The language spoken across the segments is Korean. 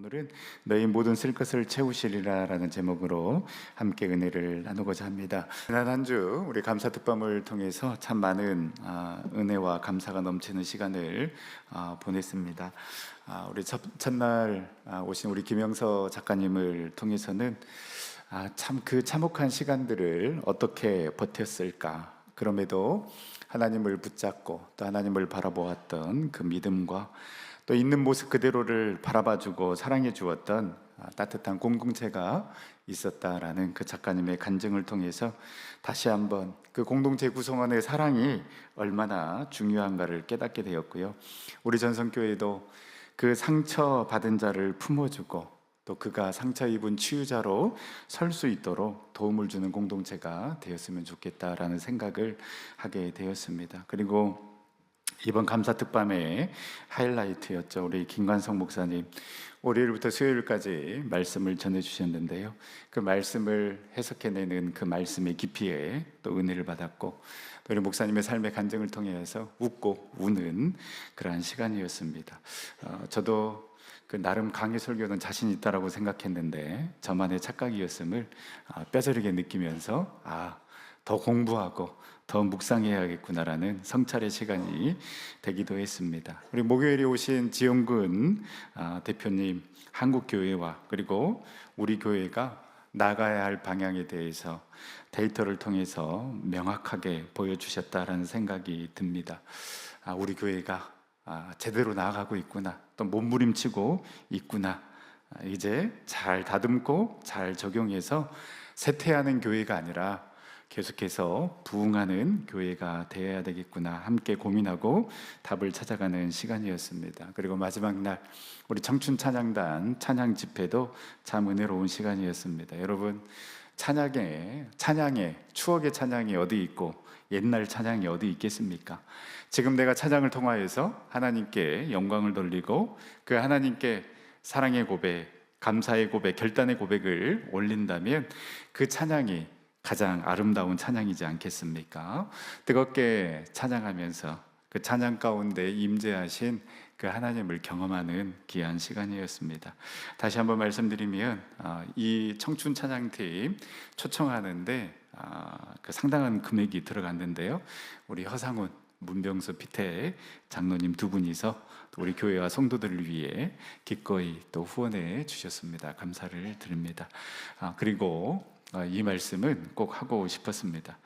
오늘은 너희 모든 쓸 것을 채우시리라 라는 제목으로 함께 은혜를 나누고자 합니다. 지난 한 주 우리 감사 특밤을 통해서 참 많은 은혜와 감사가 넘치는 시간을 보냈습니다. 우리 첫날 오신 우리 김영서 작가님을 통해서는 참 그 참혹한 시간들을 어떻게 버텼을까, 그럼에도 하나님을 붙잡고 또 하나님을 바라보았던 그 믿음과 또 있는 모습 그대로를 바라봐주고 사랑해 주었던 따뜻한 공동체가 있었다라는 그 작가님의 간증을 통해서 다시 한번 그 공동체 구성원의 사랑이 얼마나 중요한가를 깨닫게 되었고요. 우리 전성교회도 그 상처받은 자를 품어주고 또 그가 상처 입은 치유자로 설 수 있도록 도움을 주는 공동체가 되었으면 좋겠다라는 생각을 하게 되었습니다. 그리고 이번 감사 특밤의 하이라이트였죠. 우리 김관성 목사님 월요일부터 수요일까지 말씀을 전해주셨는데요. 그 말씀을 해석해내는 그 말씀의 깊이에 또 은혜를 받았고, 또 우리 목사님의 삶의 간증을 통해서 웃고 우는 그러한 시간이었습니다. 저도 그 나름 강의 설교는 자신 있다라고 생각했는데 저만의 착각이었음을 뼈저리게 느끼면서 더 공부하고 더 묵상해야겠구나라는 성찰의 시간이 되기도 했습니다. 우리 목요일에 오신 지용근 대표님, 한국교회와 그리고 우리 교회가 나가야 할 방향에 대해서 데이터를 통해서 명확하게 보여주셨다라는 생각이 듭니다. 우리 교회가 제대로 나아가고 있구나, 또 몸부림치고 있구나, 이제 잘 다듬고 잘 적용해서 쇠퇴하는 교회가 아니라 계속해서 부흥하는 교회가 되어야 되겠구나, 함께 고민하고 답을 찾아가는 시간이었습니다. 그리고 마지막 날 우리 청춘 찬양단 찬양 집회도 참 은혜로운 시간이었습니다. 여러분, 찬양의 추억의 찬양이 어디 있고 옛날 찬양이 어디 있겠습니까? 지금 내가 찬양을 통하여서 하나님께 영광을 돌리고 그 하나님께 사랑의 고백, 감사의 고백, 결단의 고백을 올린다면 그 찬양이 가장 아름다운 찬양이지 않겠습니까? 뜨겁게 찬양하면서 그 찬양 가운데 임재하신 그 하나님을 경험하는 귀한 시간이었습니다. 다시 한번 말씀드리면 이 청춘 찬양팀 초청하는데 그 상당한 금액이 들어갔는데요. 우리 허상훈, 문병수, 피태 장로님 두 분이서 우리 교회와 성도들을 위해 기꺼이 또 후원해 주셨습니다. 감사를 드립니다. 그리고 이 말씀은 꼭 하고 싶었습니다.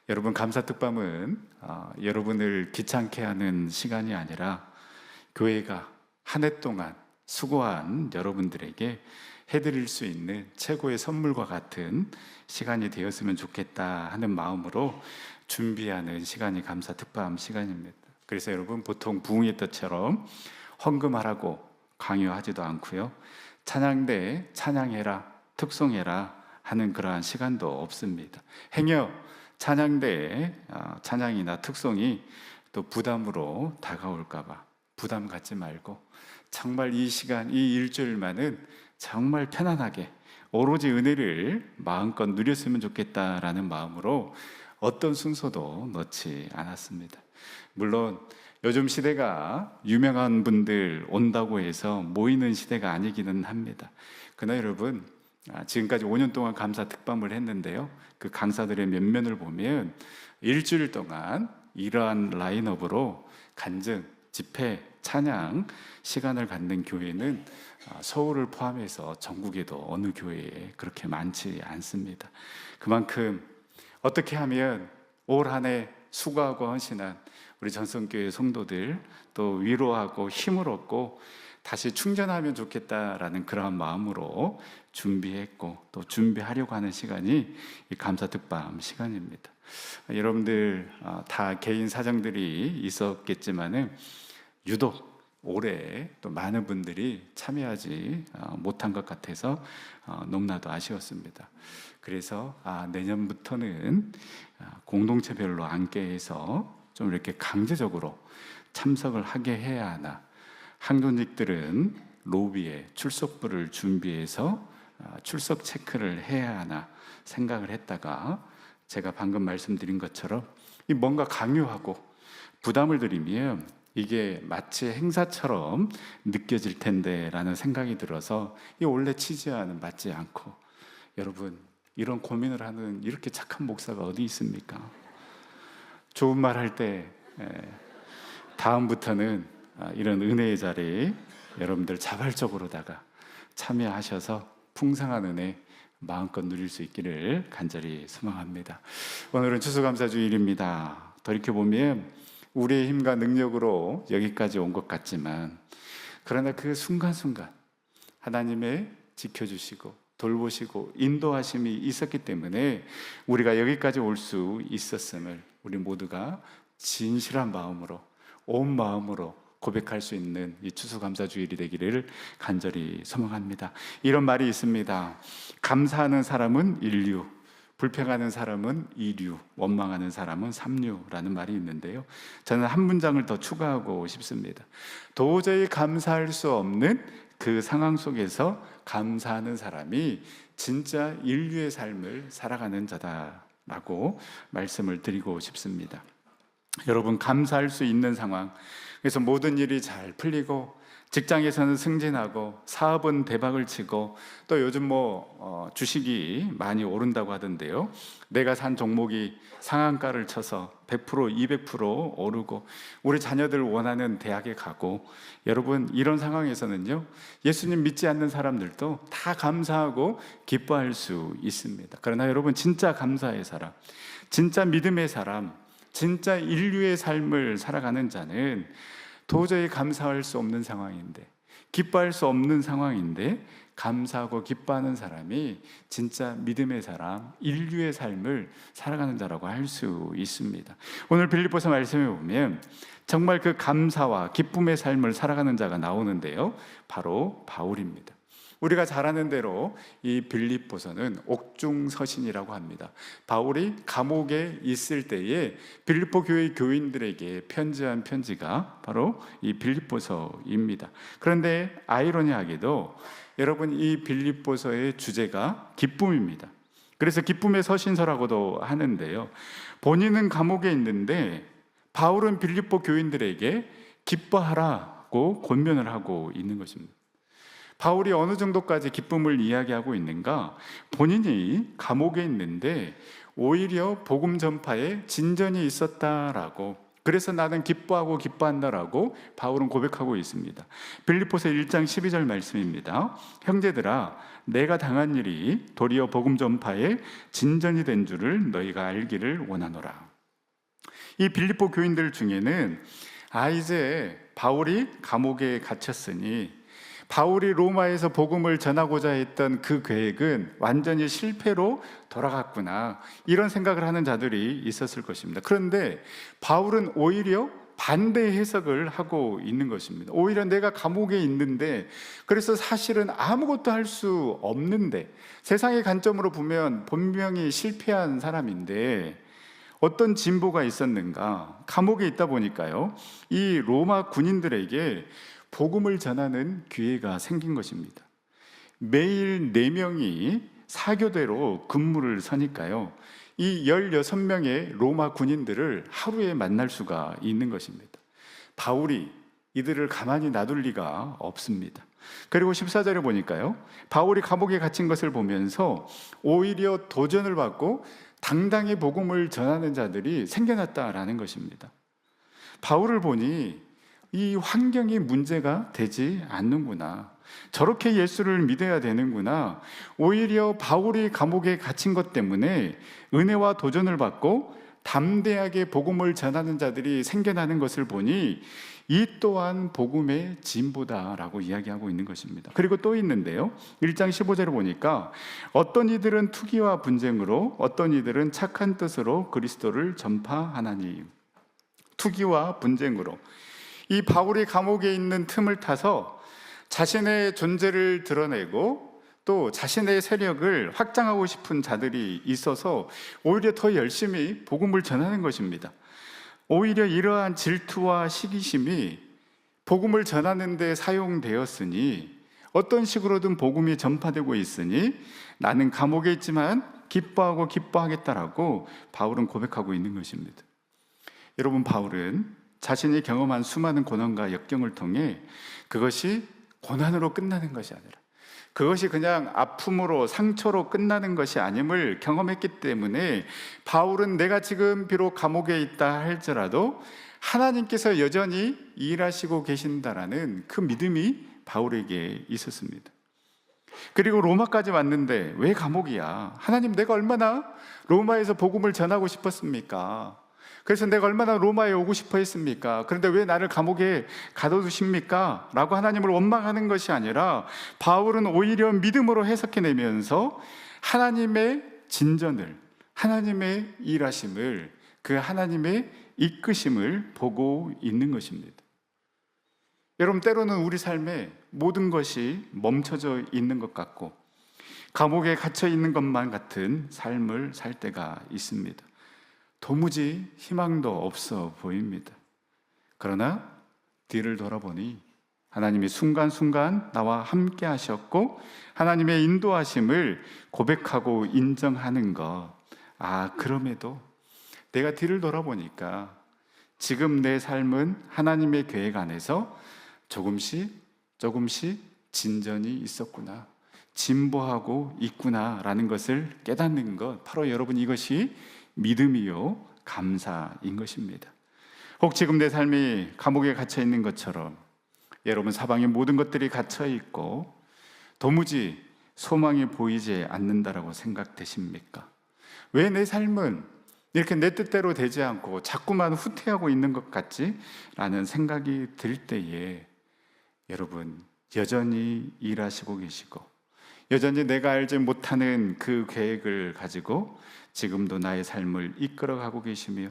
여러분, 감사 특밤은 여러분을 귀찮게 하는 시간이 아니라 교회가 한 해 동안 수고한 여러분들에게 해드릴 수 있는 최고의 선물과 같은 시간이 되었으면 좋겠다 하는 마음으로 준비하는 시간이 감사 특밤 시간입니다. 그래서 여러분, 보통 부흥의 뜻처럼 헌금하라고 강요하지도 않고요, 찬양대 찬양해라, 특송해라 하는 그러한 시간도 없습니다. 행여 찬양대 찬양이나 특송이 또 부담으로 다가올까봐 부담 갖지 말고 정말 이 시간, 이 일주일만은 정말 편안하게 오로지 은혜를 마음껏 누렸으면 좋겠다라는 마음으로 어떤 순서도 넣지 않았습니다. 물론 요즘 시대가 유명한 분들 온다고 해서 모이는 시대가 아니기는 합니다. 그러나 여러분, 지금까지 5년 동안 감사 특밤을 했는데요, 그 강사들의 면면을 보면 일주일 동안 이러한 라인업으로 간증, 집회, 찬양 시간을 갖는 교회는 서울을 포함해서 전국에도 어느 교회에 그렇게 많지 않습니다. 그만큼 어떻게 하면 올 한 해 수고하고 헌신한 우리 전성교회 성도들 또 위로하고 힘을 얻고 다시 충전하면 좋겠다라는 그러한 마음으로 준비했고 또 준비하려고 하는 시간이 이 감사 특밤 시간입니다. 여러분들 다 개인 사정들이 있었겠지만은 유독 올해 또 많은 분들이 참여하지 못한 것 같아서 너무나도 아쉬웠습니다. 그래서 내년부터는 공동체별로 안개해서 좀 이렇게 강제적으로 참석을 하게 해야 하나, 항존직들은 로비에 출석부를 준비해서 출석 체크를 해야 하나 생각을 했다가 제가 방금 말씀드린 것처럼 뭔가 강요하고 부담을 드리면 이게 마치 행사처럼 느껴질 텐데 라는 생각이 들어서 이 원래 취지와는 맞지 않고, 여러분 이런 고민을 하는 이렇게 착한 목사가 어디 있습니까? 좋은 말 할 때 다음부터는 이런 은혜의 자리에 여러분들 자발적으로다가 참여하셔서 풍성한 은혜 마음껏 누릴 수 있기를 간절히 소망합니다. 오늘은 추수감사주일입니다. 돌이켜보면 우리의 힘과 능력으로 여기까지 온 것 같지만, 그러나 그 순간순간 하나님의 지켜주시고 돌보시고 인도하심이 있었기 때문에 우리가 여기까지 올 수 있었음을 우리 모두가 진실한 마음으로, 온 마음으로 고백할 수 있는 이 추수감사주일이 되기를 간절히 소망합니다. 이런 말이 있습니다. 감사하는 사람은 인류, 불평하는 사람은 이류, 원망하는 사람은 삼류라는 말이 있는데요, 저는 한 문장을 더 추가하고 싶습니다. 도저히 감사할 수 없는 그 상황 속에서 감사하는 사람이 진짜 인류의 삶을 살아가는 자다라고 말씀을 드리고 싶습니다. 여러분, 감사할 수 있는 상황, 그래서 모든 일이 잘 풀리고 직장에서는 승진하고 사업은 대박을 치고, 또 요즘 주식이 많이 오른다고 하던데요, 내가 산 종목이 상한가를 쳐서 100%, 200% 오르고 우리 자녀들 원하는 대학에 가고, 여러분 이런 상황에서는요, 예수님 믿지 않는 사람들도 다 감사하고 기뻐할 수 있습니다. 그러나 여러분, 진짜 감사의 사람, 진짜 믿음의 사람, 진짜 인류의 삶을 살아가는 자는 도저히 감사할 수 없는 상황인데, 기뻐할 수 없는 상황인데 감사하고 기뻐하는 사람이 진짜 믿음의 사람, 인류의 삶을 살아가는 자라고 할 수 있습니다. 오늘 빌립보서 말씀에 보면 정말 그 감사와 기쁨의 삶을 살아가는 자가 나오는데요, 바로 바울입니다. 우리가 잘 아는 대로 이 빌립보서는 옥중서신이라고 합니다. 바울이 감옥에 있을 때에 빌립보 교회 교인들에게 편지한 편지가 바로 이 빌립보서입니다. 그런데 아이러니하게도 여러분, 이 빌립보서의 주제가 기쁨입니다. 그래서 기쁨의 서신서라고도 하는데요, 본인은 감옥에 있는데 바울은 빌립보 교인들에게 기뻐하라고 권면을 하고 있는 것입니다. 바울이 어느 정도까지 기쁨을 이야기하고 있는가? 본인이 감옥에 있는데 오히려 복음 전파에 진전이 있었다라고, 그래서 나는 기뻐하고 기뻐한다라고 바울은 고백하고 있습니다. 빌립보서 1장 12절 말씀입니다. 형제들아, 내가 당한 일이 도리어 복음 전파에 진전이 된 줄을 너희가 알기를 원하노라. 이 빌립보 교인들 중에는 이제 바울이 감옥에 갇혔으니 바울이 로마에서 복음을 전하고자 했던 그 계획은 완전히 실패로 돌아갔구나, 이런 생각을 하는 자들이 있었을 것입니다. 그런데 바울은 오히려 반대 해석을 하고 있는 것입니다. 오히려 내가 감옥에 있는데, 그래서 사실은 아무것도 할 수 없는데, 세상의 관점으로 보면 분명히 실패한 사람인데 어떤 진보가 있었는가? 감옥에 있다 보니까요, 이 로마 군인들에게 복음을 전하는 기회가 생긴 것입니다. 매일 4명이 사교대로 근무를 서니까요, 이 16명의 로마 군인들을 하루에 만날 수가 있는 것입니다. 바울이 이들을 가만히 놔둘 리가 없습니다. 그리고 14절에 보니까요, 바울이 감옥에 갇힌 것을 보면서 오히려 도전을 받고 당당히 복음을 전하는 자들이 생겨났다라는 것입니다. 바울을 보니 이 환경이 문제가 되지 않는구나, 저렇게 예수를 믿어야 되는구나, 오히려 바울이 감옥에 갇힌 것 때문에 은혜와 도전을 받고 담대하게 복음을 전하는 자들이 생겨나는 것을 보니 이 또한 복음의 진보다라고 이야기하고 있는 것입니다. 그리고 또 있는데요, 1장 15절을 보니까 어떤 이들은 투기와 분쟁으로, 어떤 이들은 착한 뜻으로 그리스도를 전파하나니. 투기와 분쟁으로, 이 바울이 감옥에 있는 틈을 타서 자신의 존재를 드러내고 또 자신의 세력을 확장하고 싶은 자들이 있어서 오히려 더 열심히 복음을 전하는 것입니다. 오히려 이러한 질투와 시기심이 복음을 전하는 데 사용되었으니, 어떤 식으로든 복음이 전파되고 있으니 나는 감옥에 있지만 기뻐하고 기뻐하겠다라고 바울은 고백하고 있는 것입니다. 여러분, 바울은 자신이 경험한 수많은 고난과 역경을 통해 그것이 고난으로 끝나는 것이 아니라 그것이 그냥 아픔으로 상처로 끝나는 것이 아님을 경험했기 때문에 바울은 내가 지금 비록 감옥에 있다 할지라도 하나님께서 여전히 일하시고 계신다라는 그 믿음이 바울에게 있었습니다. 그리고 로마까지 왔는데 왜 감옥이야? 하나님, 내가 얼마나 로마에서 복음을 전하고 싶었습니까? 그래서 내가 얼마나 로마에 오고 싶어 했습니까? 그런데 왜 나를 감옥에 가둬두십니까? 라고 하나님을 원망하는 것이 아니라 바울은 오히려 믿음으로 해석해내면서 하나님의 진전을, 하나님의 일하심을, 그 하나님의 이끄심을 보고 있는 것입니다. 여러분, 때로는 우리 삶에 모든 것이 멈춰져 있는 것 같고 감옥에 갇혀 있는 것만 같은 삶을 살 때가 있습니다. 도무지 희망도 없어 보입니다. 그러나 뒤를 돌아보니 하나님이 순간순간 나와 함께 하셨고 하나님의 인도하심을 고백하고 인정하는 것, 그럼에도 내가 뒤를 돌아보니까 지금 내 삶은 하나님의 계획 안에서 조금씩 진전이 있었구나, 진보하고 있구나라는 것을 깨닫는 것, 바로 여러분 이것이 믿음이요 감사인 것입니다. 혹 지금 내 삶이 감옥에 갇혀 있는 것처럼 여러분 사방에 모든 것들이 갇혀 있고 도무지 소망이 보이지 않는다라고 생각되십니까? 왜 내 삶은 이렇게 내 뜻대로 되지 않고 자꾸만 후퇴하고 있는 것 같지? 라는 생각이 들 때에 여러분 여전히 일하시고 계시고 여전히 내가 알지 못하는 그 계획을 가지고 지금도 나의 삶을 이끌어가고 계시며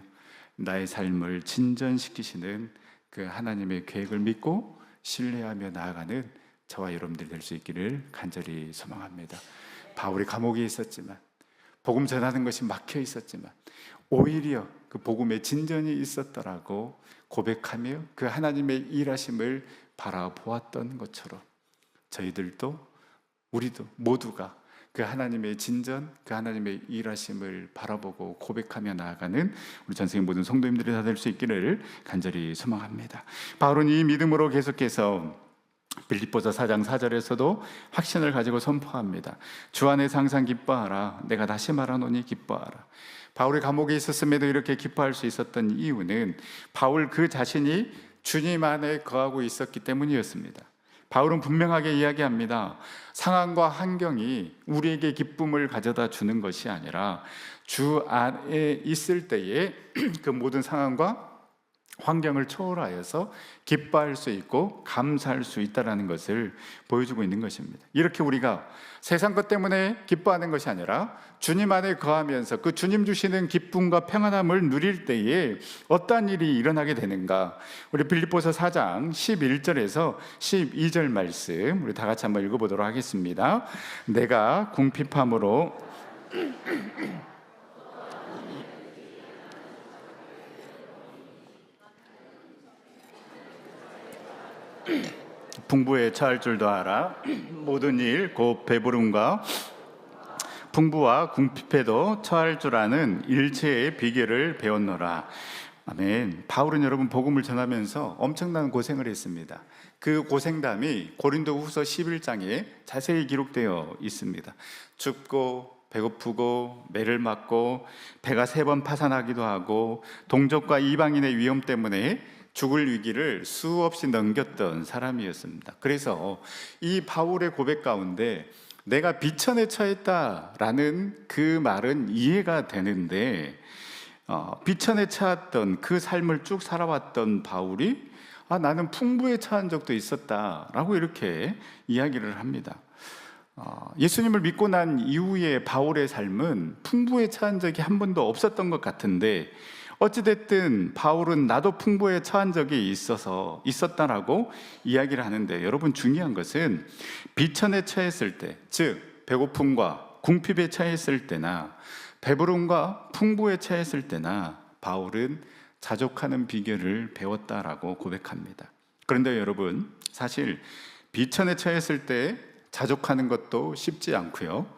나의 삶을 진전시키시는 그 하나님의 계획을 믿고 신뢰하며 나아가는 저와 여러분들이 될 수 있기를 간절히 소망합니다. 바울이 감옥에 있었지만, 복음 전하는 것이 막혀 있었지만 오히려 그 복음의 진전이 있었더라고 고백하며 그 하나님의 일하심을 바라보았던 것처럼 저희들도, 우리도 모두가 그 하나님의 진전, 그 하나님의 일하심을 바라보고 고백하며 나아가는 우리 전생의 모든 성도님들이 다 될 수 있기를 간절히 소망합니다. 바울은 이 믿음으로 계속해서 빌립보서 4장 4절에서도 확신을 가지고 선포합니다. 주 안에서 항상 기뻐하라. 내가 다시 말하노니 기뻐하라. 바울이 감옥에 있었음에도 이렇게 기뻐할 수 있었던 이유는 바울 그 자신이 주님 안에 거하고 있었기 때문이었습니다. 바울은 분명하게 이야기합니다. 상황과 환경이 우리에게 기쁨을 가져다 주는 것이 아니라 주 안에 있을 때에 그 모든 상황과 환경을 초월하여서 기뻐할 수 있고 감사할 수 있다는 것을 보여주고 있는 것입니다. 이렇게 우리가 세상 것 때문에 기뻐하는 것이 아니라 주님 안에 거하면서 그 주님 주시는 기쁨과 평안함을 누릴 때에 어떠한 일이 일어나게 되는가? 우리 빌립보서 4장 11절에서 12절 말씀 우리 다 같이 한번 읽어보도록 하겠습니다. 내가 궁핍함으로 풍부에 처할 줄도 알아. 모든 일 곧 배부름과 풍부와 궁핍에도 처할 줄 아는 일체의 비결을 배웠노라. 아멘. 바울은 여러분 복음을 전하면서 엄청난 고생을 했습니다. 그 고생담이 고린도후서 11장에 자세히 기록되어 있습니다. 춥고 배고프고 매를 맞고 배가 3번 파산하기도 하고 동족과 이방인의 위험 때문에 죽을 위기를 수없이 넘겼던 사람이었습니다. 그래서 이 바울의 고백 가운데 내가 비천에 처했다라는 그 말은 이해가 되는데 비천에 처했던 그 삶을 쭉 살아왔던 바울이 나는 풍부에 처한 적도 있었다라고 이렇게 이야기를 합니다. 예수님을 믿고 난 이후에 바울의 삶은 풍부에 처한 적이 한 번도 없었던 것 같은데 어찌됐든 바울은 나도 풍부에 처한 적이 있었다라고 이야기를 하는데 여러분 중요한 것은 비천에 처했을 때, 즉 배고픔과 궁핍에 처했을 때나 배부름과 풍부에 처했을 때나 바울은 자족하는 비결을 배웠다라고 고백합니다. 그런데 여러분 사실 비천에 처했을 때 자족하는 것도 쉽지 않고요,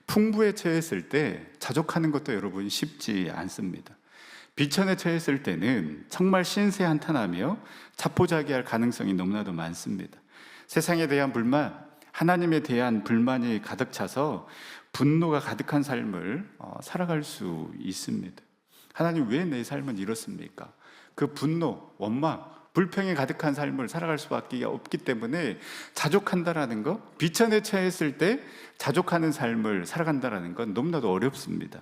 풍부에 처했을 때 자족하는 것도 여러분 쉽지 않습니다. 비천에 처했을 때는 정말 신세 한탄하며 자포자기할 가능성이 너무나도 많습니다. 세상에 대한 불만, 하나님에 대한 불만이 가득 차서 분노가 가득한 삶을 살아갈 수 있습니다. 하나님, 왜 내 삶은 이렇습니까? 그 분노, 원망, 불평이 가득한 삶을 살아갈 수밖에 없기 때문에 자족한다라는 것, 비천에 처했을 때 자족하는 삶을 살아간다라는 건 너무나도 어렵습니다.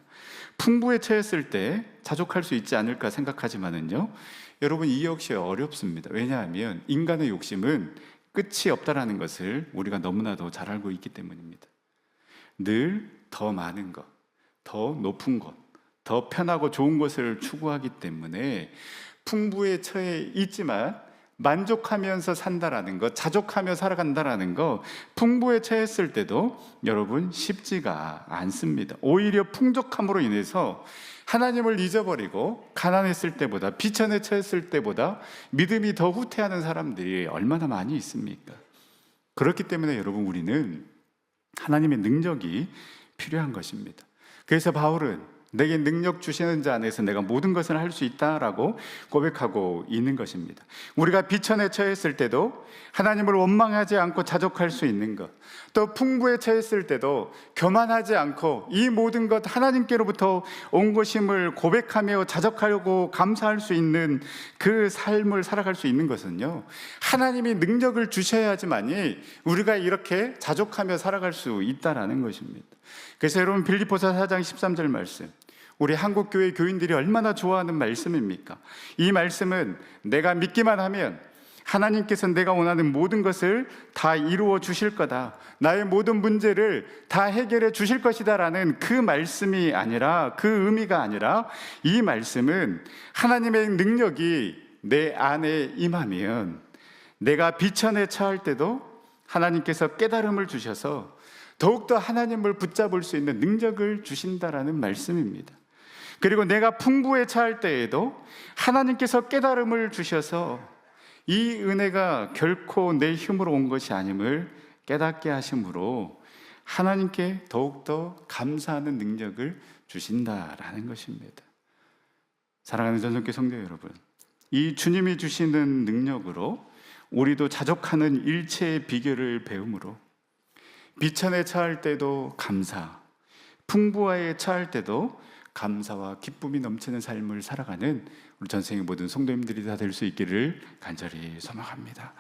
풍부에 처했을 때 자족할 수 있지 않을까 생각하지만은요, 여러분, 이 역시 어렵습니다. 왜냐하면 인간의 욕심은 끝이 없다라는 것을 우리가 너무나도 잘 알고 있기 때문입니다. 늘 더 많은 것, 더 높은 것, 더 편하고 좋은 것을 추구하기 때문에 풍부에 처해 있지만 만족하면서 산다라는 것, 자족하며 살아간다라는 것, 풍부에 처했을 때도 여러분 쉽지가 않습니다. 오히려 풍족함으로 인해서 하나님을 잊어버리고 가난했을 때보다, 비천에 처했을 때보다 믿음이 더 후퇴하는 사람들이 얼마나 많이 있습니까? 그렇기 때문에 여러분, 우리는 하나님의 능력이 필요한 것입니다. 그래서 바울은 내게 능력 주시는 자 안에서 내가 모든 것을 할 수 있다라고 고백하고 있는 것입니다. 우리가 비천에 처했을 때도 하나님을 원망하지 않고 자족할 수 있는 것, 또 풍부에 처했을 때도 교만하지 않고 이 모든 것 하나님께로부터 온 것임을 고백하며 자족하려고 감사할 수 있는 그 삶을 살아갈 수 있는 것은요, 하나님이 능력을 주셔야지만이 우리가 이렇게 자족하며 살아갈 수 있다라는 것입니다. 그래서 여러분, 빌립보서 4장 13절 말씀, 우리 한국교회 교인들이 얼마나 좋아하는 말씀입니까? 이 말씀은 내가 믿기만 하면 하나님께서 내가 원하는 모든 것을 다 이루어 주실 거다, 나의 모든 문제를 다 해결해 주실 것이다 라는 그 말씀이 아니라, 그 의미가 아니라, 이 말씀은 하나님의 능력이 내 안에 임하면 내가 비천에 처할 때도 하나님께서 깨달음을 주셔서 더욱더 하나님을 붙잡을 수 있는 능력을 주신다라는 말씀입니다. 그리고 내가 풍부에 처할 때에도 하나님께서 깨달음을 주셔서 이 은혜가 결코 내 힘으로 온 것이 아님을 깨닫게 하심으로 하나님께 더욱더 감사하는 능력을 주신다라는 것입니다. 사랑하는 전성교 성도 여러분, 이 주님이 주시는 능력으로 우리도 자족하는 일체의 비결을 배움으로 비천에 처할 때도 감사, 풍부에 처할 때도 감사와 기쁨이 넘치는 삶을 살아가는 우리 전생의 모든 성도님들이 다 될 수 있기를 간절히 소망합니다.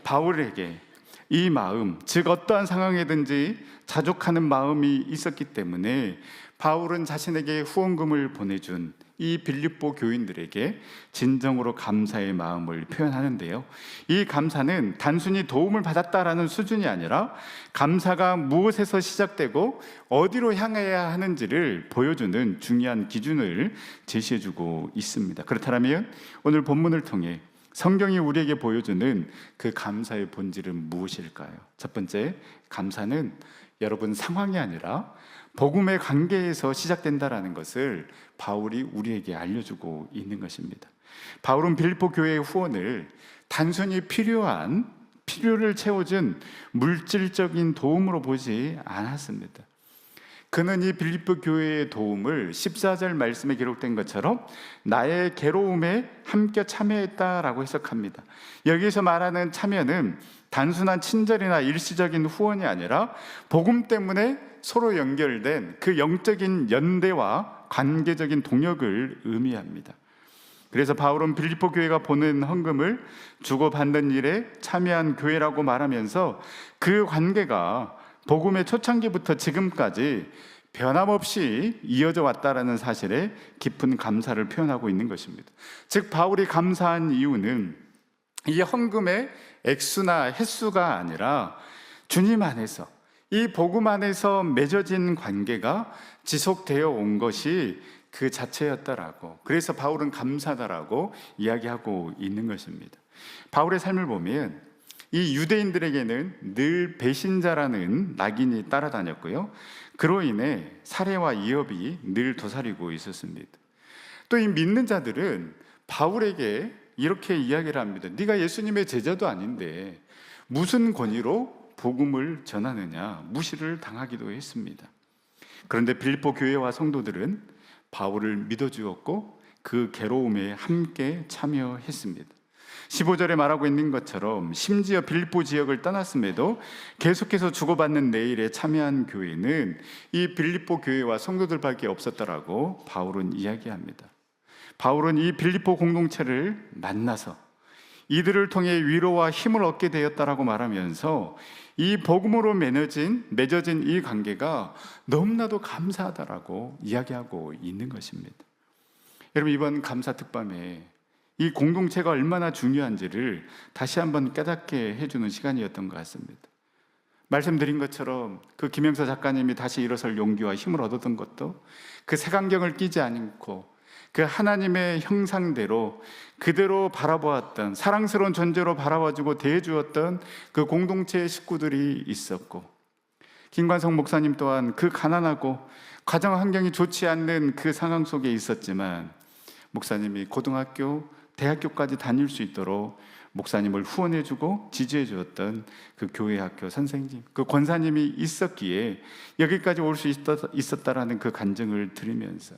바울에게 이 마음, 즉 어떠한 상황이든지 자족하는 마음이 있었기 때문에 바울은 자신에게 후원금을 보내준 이 빌립보 교인들에게 진정으로 감사의 마음을 표현하는데요, 이 감사는 단순히 도움을 받았다라는 수준이 아니라 감사가 무엇에서 시작되고 어디로 향해야 하는지를 보여주는 중요한 기준을 제시해주고 있습니다. 그렇다면 오늘 본문을 통해 성경이 우리에게 보여주는 그 감사의 본질은 무엇일까요? 첫 번째, 감사는 여러분 상황이 아니라 복음의 관계에서 시작된다라는 것을 바울이 우리에게 알려주고 있는 것입니다. 바울은 빌립보 교회의 후원을 단순히 필요를 채워준 물질적인 도움으로 보지 않았습니다. 그는 이 빌립보 교회의 도움을 14절 말씀에 기록된 것처럼 나의 괴로움에 함께 참여했다라고 해석합니다. 여기서 말하는 참여는 단순한 친절이나 일시적인 후원이 아니라 복음 때문에 서로 연결된 그 영적인 연대와 관계적인 동역을 의미합니다. 그래서 바울은 빌립보 교회가 보낸 헌금을 주고받는 일에 참여한 교회라고 말하면서 그 관계가 복음의 초창기부터 지금까지 변함없이 이어져 왔다라는 사실에 깊은 감사를 표현하고 있는 것입니다. 즉, 바울이 감사한 이유는 이 헌금의 액수나 횟수가 아니라 주님 안에서, 이 복음 안에서 맺어진 관계가 지속되어 온 것이 그 자체였다라고, 그래서 바울은 감사다라고 이야기하고 있는 것입니다. 바울의 삶을 보면 이 유대인들에게는 늘 배신자라는 낙인이 따라다녔고요, 그로 인해 살해와 이업이 늘 도사리고 있었습니다. 또 이 믿는 자들은 바울에게 이렇게 이야기를 합니다. 네가 예수님의 제자도 아닌데 무슨 권위로 복음을 전하느냐, 무시를 당하기도 했습니다. 그런데 빌립보 교회와 성도들은 바울을 믿어주었고 그 괴로움에 함께 참여했습니다. 15절에 말하고 있는 것처럼 심지어 빌립보 지역을 떠났음에도 계속해서 주고받는 내일에 참여한 교회는 이 빌립보 교회와 성도들밖에 없었다라고 바울은 이야기합니다. 바울은 이 빌립보 공동체를 만나서 이들을 통해 위로와 힘을 얻게 되었다라고 말하면서 이 복음으로 맺어진 이 관계가 너무나도 감사하다라고 이야기하고 있는 것입니다. 여러분, 이번 감사 특밤에 이 공동체가 얼마나 중요한지를 다시 한번 깨닫게 해주는 시간이었던 것 같습니다. 말씀드린 것처럼 그 김영서 작가님이 다시 일어설 용기와 힘을 얻었던 것도 그 색안경을 끼지 않고 그 하나님의 형상대로 그대로 바라보았던, 사랑스러운 존재로 바라봐주고 대해주었던 그 공동체의 식구들이 있었고, 김관성 목사님 또한 그 가난하고 가정 환경이 좋지 않는 그 상황 속에 있었지만 목사님이 고등학교, 대학교까지 다닐 수 있도록 목사님을 후원해주고 지지해주었던 그 교회 학교 선생님, 그 권사님이 있었기에 여기까지 올 수 있었다라는 그 간증을 들으면서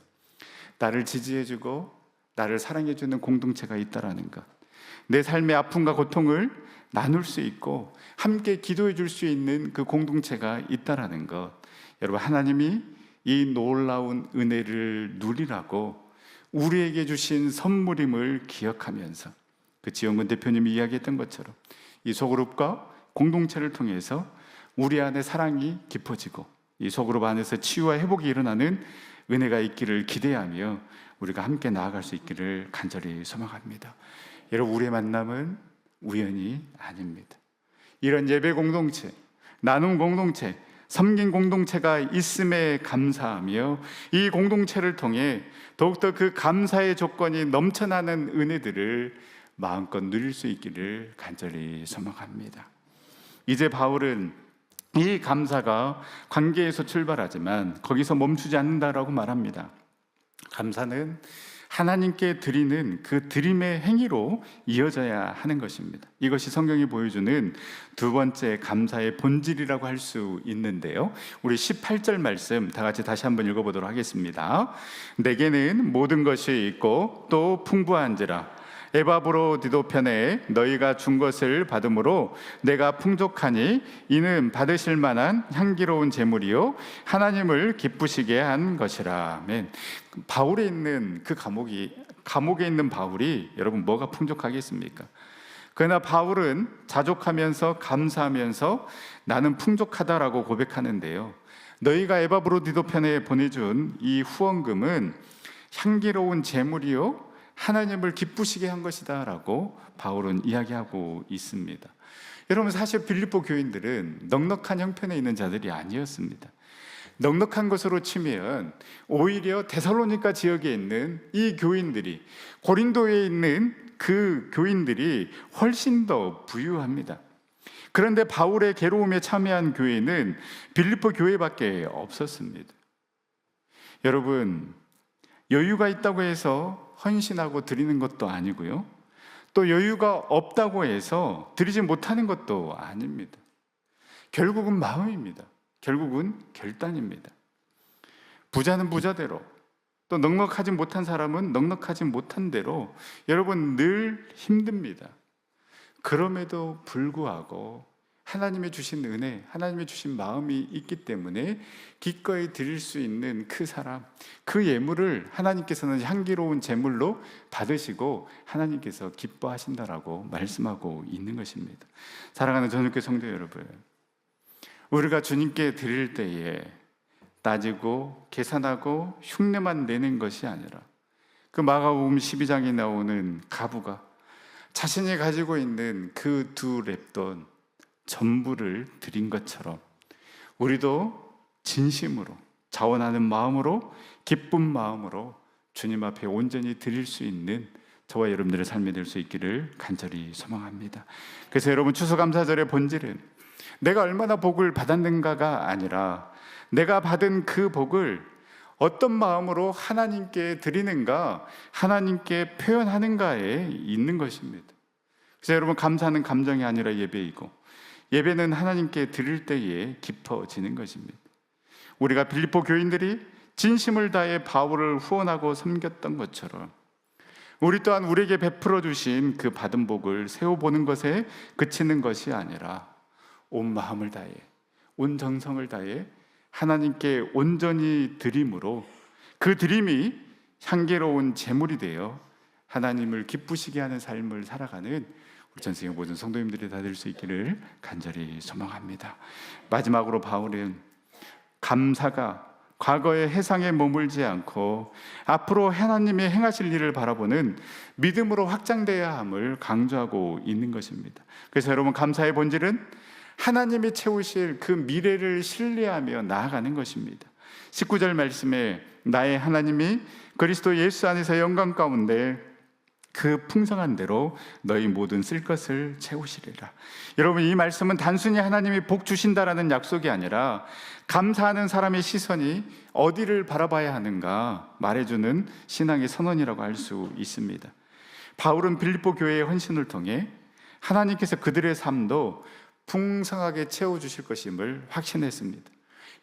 나를 지지해주고 나를 사랑해주는 공동체가 있다라는 것, 내 삶의 아픔과 고통을 나눌 수 있고 함께 기도해 줄 수 있는 그 공동체가 있다라는 것, 여러분, 하나님이 이 놀라운 은혜를 누리라고 우리에게 주신 선물임을 기억하면서 그 지영근 대표님이 이야기했던 것처럼 이 소그룹과 공동체를 통해서 우리 안에 사랑이 깊어지고 이 소그룹 안에서 치유와 회복이 일어나는 은혜가 있기를 기대하며 우리가 함께 나아갈 수 있기를 간절히 소망합니다. 여러분, 우리의 만남은 우연이 아닙니다. 이런 예배 공동체, 나눔 공동체, 섬긴 공동체가 있음에 감사하며 이 공동체를 통해 더욱더 그 감사의 조건이 넘쳐나는 은혜들을 마음껏 누릴 수 있기를 간절히 소망합니다. 이제 바울은 이 감사가 관계에서 출발하지만 거기서 멈추지 않는다라고 말합니다. 감사는 하나님께 드리는 그 드림의 행위로 이어져야 하는 것입니다. 이것이 성경이 보여주는 두 번째 감사의 본질이라고 할 수 있는데요, 우리 18절 말씀 다 같이 다시 한번 읽어보도록 하겠습니다. 내게는 모든 것이 있고 또 풍부한지라 에바브로디도 편에 너희가 준 것을 받음으로 내가 풍족하니 이는 받으실 만한 향기로운 제물이요 하나님을 기쁘시게 한 것이라. 아멘. 바울에 있는 그 감옥에 있는 바울이 여러분 뭐가 풍족하겠습니까? 그러나 바울은 자족하면서 감사하면서 나는 풍족하다라고 고백하는데요, 너희가 에바브로디도 편에 보내준 이 후원금은 향기로운 제물이요 하나님을 기쁘시게 한 것이다 라고 바울은 이야기하고 있습니다. 여러분, 사실 빌립보 교인들은 넉넉한 형편에 있는 자들이 아니었습니다. 넉넉한 것으로 치면 오히려 데살로니가 지역에 있는 이 교인들이, 고린도에 있는 그 교인들이 훨씬 더 부유합니다. 그런데 바울의 괴로움에 참여한 교회는 빌립보 교회밖에 없었습니다. 여러분, 여유가 있다고 해서 헌신하고 드리는 것도 아니고요, 또 여유가 없다고 해서 드리지 못하는 것도 아닙니다. 결국은 마음입니다. 결국은 결단입니다. 부자는 부자대로, 또 넉넉하지 못한 사람은 넉넉하지 못한 대로 여러분 늘 힘듭니다. 그럼에도 불구하고 하나님의 주신 은혜, 하나님의 주신 마음이 있기 때문에 기꺼이 드릴 수 있는 그 사람, 그 예물을 하나님께서는 향기로운 제물로 받으시고 하나님께서 기뻐하신다라고 말씀하고 있는 것입니다. 사랑하는 전육교 성도 여러분, 우리가 주님께 드릴 때에 따지고 계산하고 흉내만 내는 것이 아니라 그 마가복음 12장에 나오는 가부가 자신이 가지고 있는 그 두 렙돈 전부를 드린 것처럼 우리도 진심으로 자원하는 마음으로 기쁜 마음으로 주님 앞에 온전히 드릴 수 있는 저와 여러분들의 삶이 될 수 있기를 간절히 소망합니다. 그래서 여러분, 추수감사절의 본질은 내가 얼마나 복을 받았는가가 아니라 내가 받은 그 복을 어떤 마음으로 하나님께 드리는가, 하나님께 표현하는가에 있는 것입니다. 그래서 여러분, 감사는 감정이 아니라 예배이고 예배는 하나님께 드릴 때에 깊어지는 것입니다. 우리가 빌립보 교인들이 진심을 다해 바울을 후원하고 섬겼던 것처럼 우리 또한 우리에게 베풀어 주신 그 받은 복을 세워보는 것에 그치는 것이 아니라 온 마음을 다해, 온 정성을 다해 하나님께 온전히 드림으로 그 드림이 향기로운 제물이 되어 하나님을 기쁘시게 하는 삶을 살아가는 우리 전생의 모든 성도님들이 다 될 수 있기를 간절히 소망합니다. 마지막으로 바울은 감사가 과거의 해상에 머물지 않고 앞으로 하나님의 행하실 일을 바라보는 믿음으로 확장되어야 함을 강조하고 있는 것입니다. 그래서 여러분, 감사의 본질은 하나님이 채우실 그 미래를 신뢰하며 나아가는 것입니다. 19절 말씀에 나의 하나님이 그리스도 예수 안에서 영광 가운데 그 풍성한 대로 너희 모든 쓸 것을 채우시리라. 여러분, 이 말씀은 단순히 하나님이 복 주신다라는 약속이 아니라 감사하는 사람의 시선이 어디를 바라봐야 하는가 말해주는 신앙의 선언이라고 할 수 있습니다. 바울은 빌립보 교회의 헌신을 통해 하나님께서 그들의 삶도 풍성하게 채워주실 것임을 확신했습니다.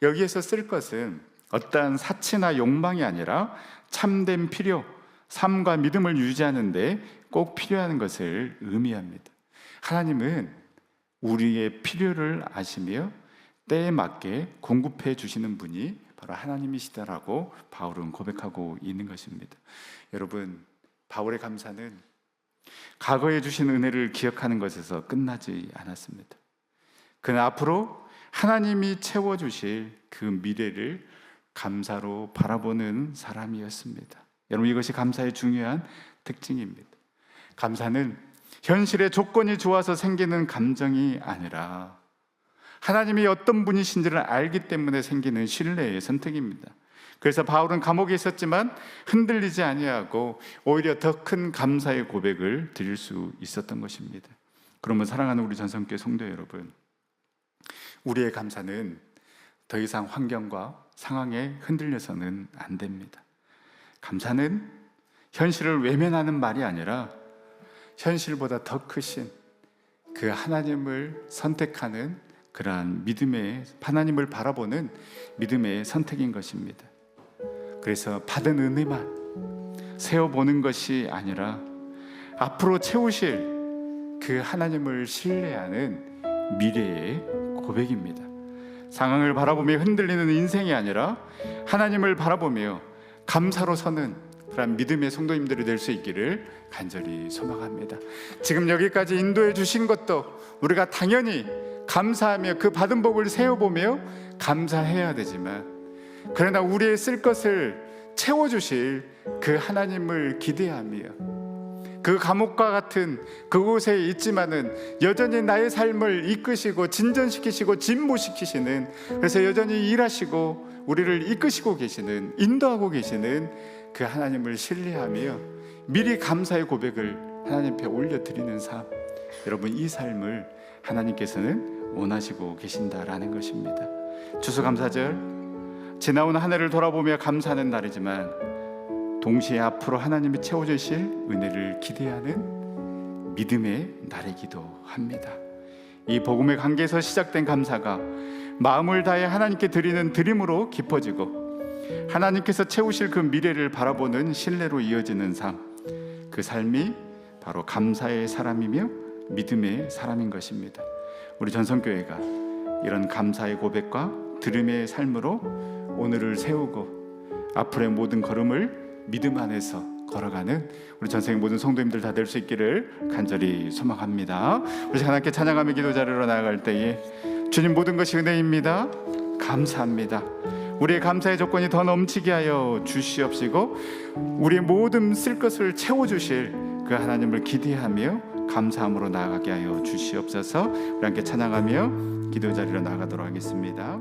여기에서 쓸 것은 어떠한 사치나 욕망이 아니라 참된 필요, 삶과 믿음을 유지하는 데 꼭 필요한 것을 의미합니다. 하나님은 우리의 필요를 아시며 때에 맞게 공급해 주시는 분이 바로 하나님이시다라고 바울은 고백하고 있는 것입니다. 여러분, 바울의 감사는 과거에 주신 은혜를 기억하는 것에서 끝나지 않았습니다. 그는 앞으로 하나님이 채워주실 그 미래를 감사로 바라보는 사람이었습니다. 여러분, 이것이 감사의 중요한 특징입니다. 감사는 현실의 조건이 좋아서 생기는 감정이 아니라 하나님이 어떤 분이신지를 알기 때문에 생기는 신뢰의 선택입니다. 그래서 바울은 감옥에 있었지만 흔들리지 아니하고 오히려 더 큰 감사의 고백을 드릴 수 있었던 것입니다. 그러면 사랑하는 우리 전성교회 성도 여러분, 우리의 감사는 더 이상 환경과 상황에 흔들려서는 안 됩니다. 감사는 현실을 외면하는 말이 아니라 현실보다 더 크신 그 하나님을 선택하는 그러한 믿음의, 하나님을 바라보는 믿음의 선택인 것입니다. 그래서 받은 은혜만 세워보는 것이 아니라 앞으로 채우실 그 하나님을 신뢰하는 미래의 고백입니다. 상황을 바라보며 흔들리는 인생이 아니라 하나님을 바라보며 감사로 서는 그런 믿음의 성도님들이 될 수 있기를 간절히 소망합니다. 지금 여기까지 인도해 주신 것도 우리가 당연히 감사하며 그 받은 복을 세워보며 감사해야 되지만, 그러나 우리의 쓸 것을 채워주실 그 하나님을 기대하며 그 감옥과 같은 그곳에 있지만은 여전히 나의 삶을 이끄시고 진전시키시고 진보시키시는, 그래서 여전히 일하시고 우리를 이끄시고 계시는, 인도하고 계시는 그 하나님을 신뢰하며 미리 감사의 고백을 하나님 앞에 올려드리는 삶, 여러분, 이 삶을 하나님께서는 원하시고 계신다라는 것입니다. 추수감사절, 지나온 한 해를 돌아보며 감사하는 날이지만 동시에 앞으로 하나님이 채워주실 은혜를 기대하는 믿음의 날이기도 합니다. 이 복음의 관계에서 시작된 감사가 마음을 다해 하나님께 드리는 드림으로 깊어지고 하나님께서 채우실 그 미래를 바라보는 신뢰로 이어지는 삶, 그 삶이 바로 감사의 사람이며 믿음의 사람인 것입니다. 우리 전성교회가 이런 감사의 고백과 드림의 삶으로 오늘을 세우고 앞으로의 모든 걸음을 믿음 안에서 걸어가는 우리 전생의 모든 성도님들 다 될 수 있기를 간절히 소망합니다. 우리 하나님께 찬양하며 기도 자리로 나아갈 때에 주님, 모든 것이 은혜입니다. 감사합니다. 우리의 감사의 조건이 더 넘치게 하여 주시옵시고 우리의 모든 쓸 것을 채워주실 그 하나님을 기대하며 감사함으로 나아가게 하여 주시옵소서. 우리 함께 찬양하며 기도 자리로 나아가도록 하겠습니다.